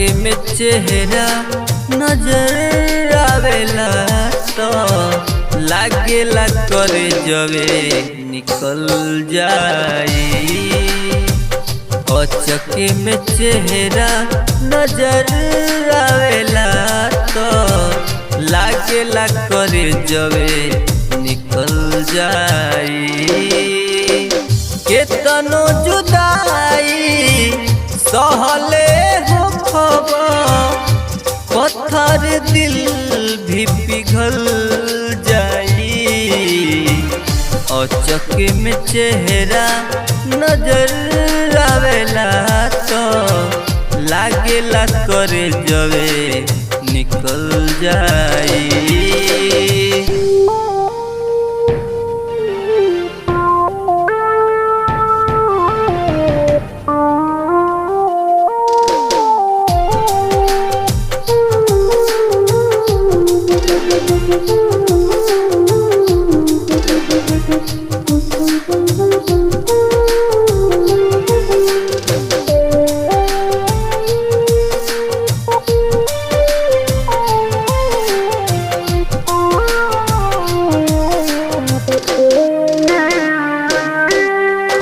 चके में चेहरा नजर आवेला तो लागेला करे जवे निकल जाई। चके में चेहरा नजर आवेला तो लागेला करे जवे निकल जाई। केतनो जुदाई सहले हो खबर पत्थर दिल भी पिघल जाई। चके में चेहरा नजर आवेला तो लागेला करे जवे निकल जाई।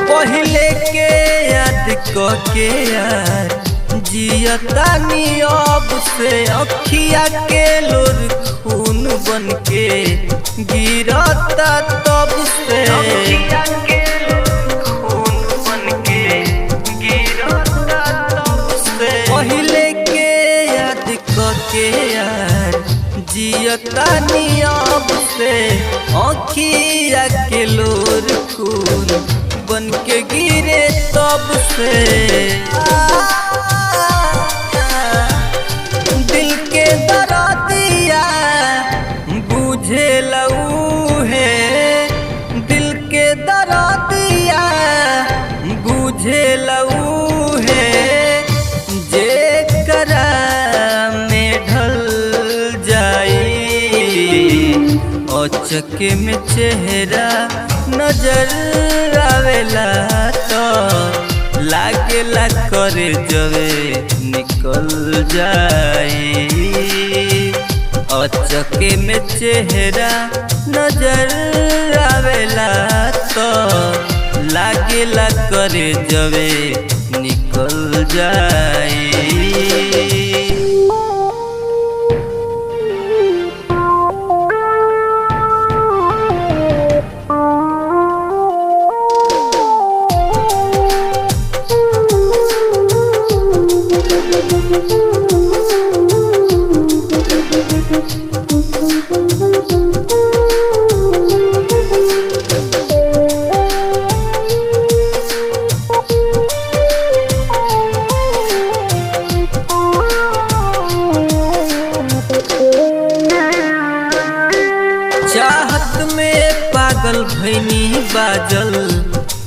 पहले के याद के यार जियतानी अब से अखिया के लोर खून बन के गिरता तब से अखिया के खून बन के गिरता तब से। पहले के याद के यार जियतानी अब से अखिया के लोर खून बन के गिरे तब से। दिल के दर्दिया बुझे लऊ है, दिल के दर्दिया बुझे लऊ है। जे करा में ढल जाई। चके में चेहरा नजर आवेला तो लागेला करे जवे निकल जाई। चके में चेहरा नजर आवेला तो लागेला करे जवे निकल जाई। चाहत में पागल भैनी बाजल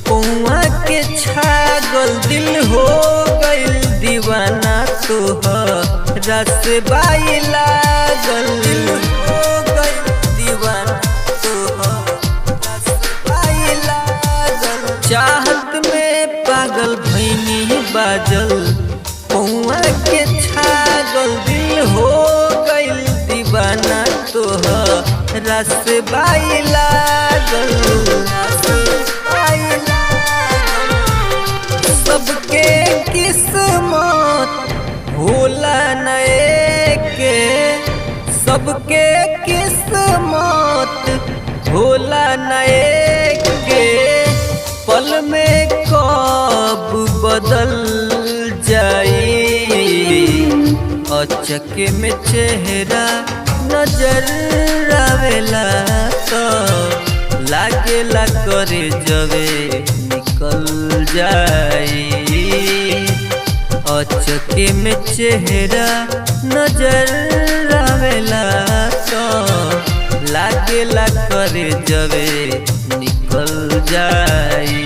पौआ के छागल दिल हो गइल दीवाना तोहरा से बाई लागल। दिल हो गइल दीवाना तोहरा से बाई लागल। चाहत में पागल भैनी बाजल पौआ के छागल दिल हो गइल दीवाना तोहरा से बाई लागल। सबके किस्मत होला नए के, सबके किस्मत होला नए के। पल में कब बदल जाई। चके में चेहरा नजर आवेला तो लागेला करे जवे निकल जाई। चके में चेहरा नजर आवेला तो लागेला करे जवे निकल जाई।